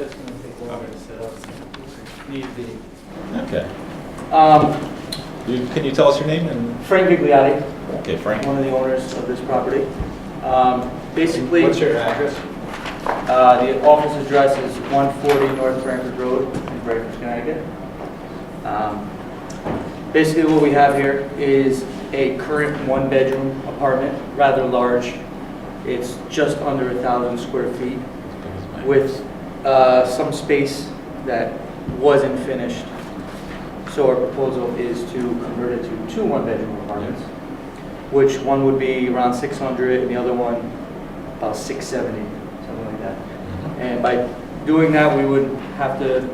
S1: Okay. Can you tell us your name?
S12: Frank Vigliotti,
S1: Okay, Frank.
S12: one of the owners of this property. Basically,
S2: What's your address?
S12: the office address is 140 North Branford Road in Branford, Connecticut. Basically, what we have here is a current 1-bedroom apartment, rather large. It's just under 1,000 square feet with some space that wasn't finished. So our proposal is to convert it to 2 1-bedroom apartments, which one would be around 600 and the other one about 670, something like that. And by doing that, we would have to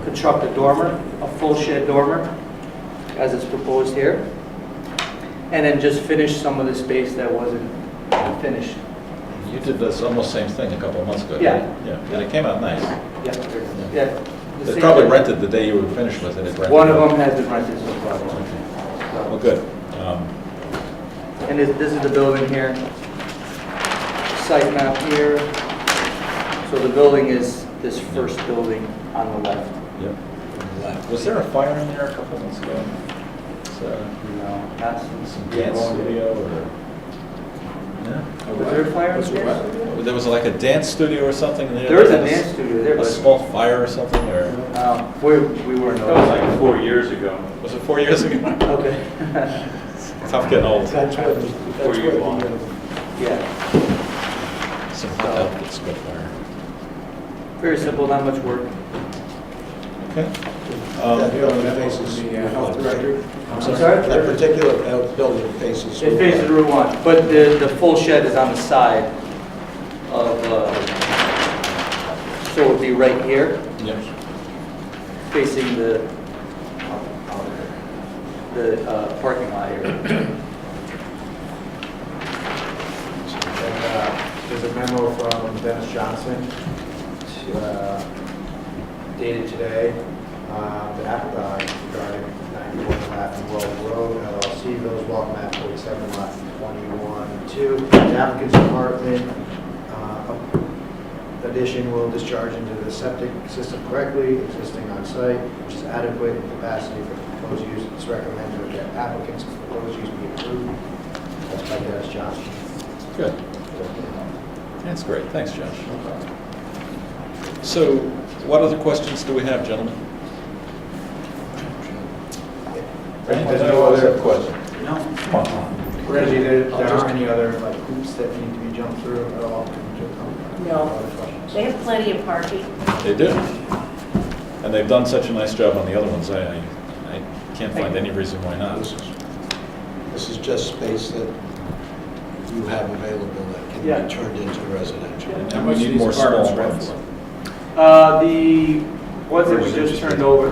S12: construct a dormer, a full shed dormer, as it's proposed here, and then just finish some of the space that wasn't finished.
S1: You did this almost same thing a couple of months ago.
S12: Yeah.
S1: Right? Yeah, and it came out nice.
S12: Yeah. The
S1: They
S12: same
S1: probably
S12: thing.
S1: rented the day you were finished with it. It rented.
S12: One of them has been rented so far.
S1: Well, good.
S12: And this is the building here. Site map here. So the building is this first building on the left.
S1: Yep. Was there a fire in there a couple of months ago? So,
S12: No, that's
S1: some dance studio or?
S12: Was there a fire?
S2: What's
S12: in
S2: what?
S12: there?
S1: There was like a dance studio or something there?
S12: There is a
S1: that had
S12: dance studio there,
S1: A
S12: but
S1: small fire or something, or,
S12: we weren't.
S10: That was like 4 years ago.
S1: was it 4 years ago?
S12: Okay.
S1: Tough getting old.
S6: That's what,
S10: Before you go on.
S12: Yeah,
S1: Some hot outfits got fire.
S12: very simple, not much work.
S1: Okay.
S6: that building faces
S2: The health director.
S12: I'm sorry?
S9: That particular building faces.
S12: It faces Route 1, but the full shed is on the side of, so it would be right here,
S1: Yep.
S12: facing the parking lot area.
S6: And there's a memo from Dennis Johnson dated today, regarding 91 Laughing Well Road, LLC, Village Walk Map 47, Lot 21-2. The applicant's apartment addition will discharge into the septic system correctly, existing on site, which is adequate in capacity for the proposed use. It's recommended that the applicant's proposed use be approved. That's by Dennis Johnson.
S1: Good. That's great. Thanks, Josh. So what other questions do we have, gentlemen?
S6: There's no other
S1: question.
S7: No.
S6: Reggie, there aren't any other like hoops that need to be jumped through at all?
S8: No.
S6: Other questions?
S8: They have plenty of parking.
S1: They do. And they've done such a nice job on the other ones. I can't find any reason why not.
S9: This is just space that you have available that can
S12: Yeah.
S9: be turned into residential.
S1: And we need more small ones.
S12: The ones that we just turned over,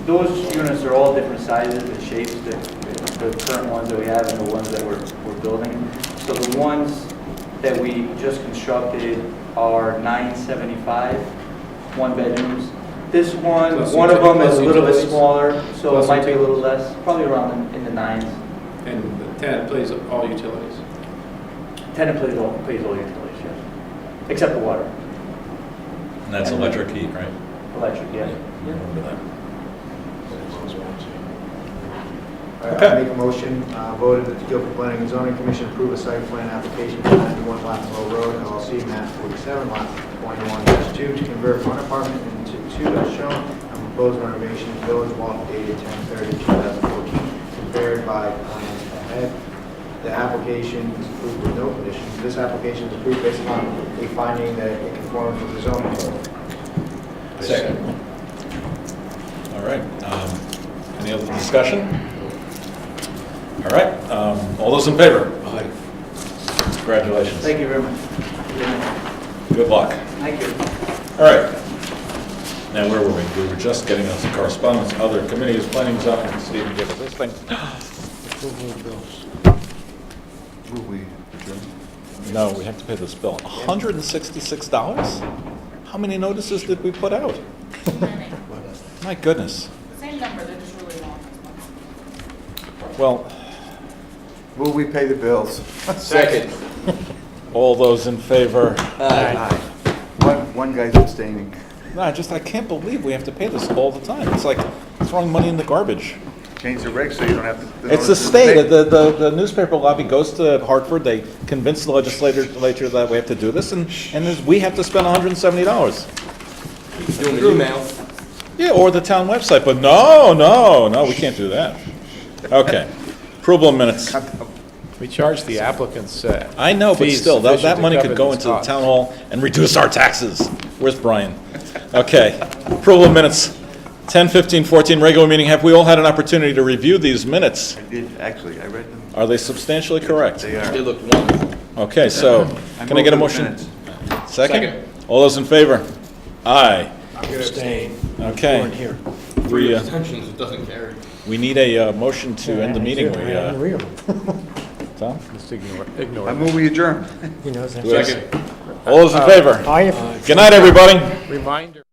S12: those units are all different sizes and shapes, the current ones that we have and the ones that we're building. So the ones that we just constructed are 975, one bedrooms. This one,
S2: Plus
S12: one of them is a little bit
S2: utilities?
S12: smaller, so
S2: Plus
S12: it might be a little less, probably around in the nines.
S2: And the tenant pays all utilities.
S12: Tenant pays all utilities, yes, except the water,
S1: And that's electric heat, right?
S12: electric, yeah.
S1: Remember that.
S6: I make a motion, voted that the Guilford Planning and Zoning Commission approve a site plan application for 91 Laughing Well Road, LLC, map 47, lot 21-2, to convert one apartment into two as shown, and proposed renovation, Village Walk dated 10/30/2014, prepared by plans ahead. The application is approved with no conditions. This application is approved based upon a finding that it conforms with the zoning code.
S1: Second. All right. Any other discussion? All right. All those in favor?
S9: Aye.
S1: Congratulations.
S12: Thank you very much.
S1: Good luck.
S12: Thank you.
S1: All right. Now, where were we? We were just getting us some correspondence. Other committees, planning, zoning. Stephen gave us this thing.
S9: Approval of bills.
S4: Will we adjourn?
S1: No, we have to pay this bill. $166? How many notices did we put out? My goodness.
S13: Same number, they're just really long.
S1: Well,
S4: Will we pay the bills?
S2: Second.
S1: all those in favor?
S4: Aye. One guy's abstaining.
S1: No, I can't believe we have to pay this all the time. It's like throwing money in the garbage.
S4: Change the regs so you don't have to.
S1: It's the state, the newspaper lobby goes to Hartford, they convince the legislature that we have to do this, and we have to spend $170.
S10: Doing the email.
S1: Yeah, or the town website, but no, we can't do that. Okay, approval of minutes.
S2: We charge the applicants
S1: I know, but
S2: fees
S1: still, that
S2: sufficient to
S1: money
S2: cover
S1: could go
S2: these
S1: into the
S2: costs.
S1: town hall and reduce our taxes. Where's Brian? Okay, approval of minutes. 10/15/14, regular meeting. Have we all had an opportunity to review these minutes?
S4: I did, actually, I read them.
S1: Are they substantially correct?
S4: They are.
S10: They look wonderful.
S1: Okay, so, can I get a
S4: move for the
S1: motion?
S4: minutes.
S1: Second? All those in favor? Aye.
S9: Abstain.
S1: Okay.
S9: Weren't here.
S10: For
S1: We,
S10: your abstentions, it doesn't carry.
S1: we need a motion to end the meeting. We,
S3: Unreal.
S1: Tom?
S2: Just ignore
S4: I
S2: it.
S4: move we adjourn.
S3: He knows that.
S1: Do we have- All those in favor?
S3: Aye.
S1: Good night, everybody.
S2: Reminder.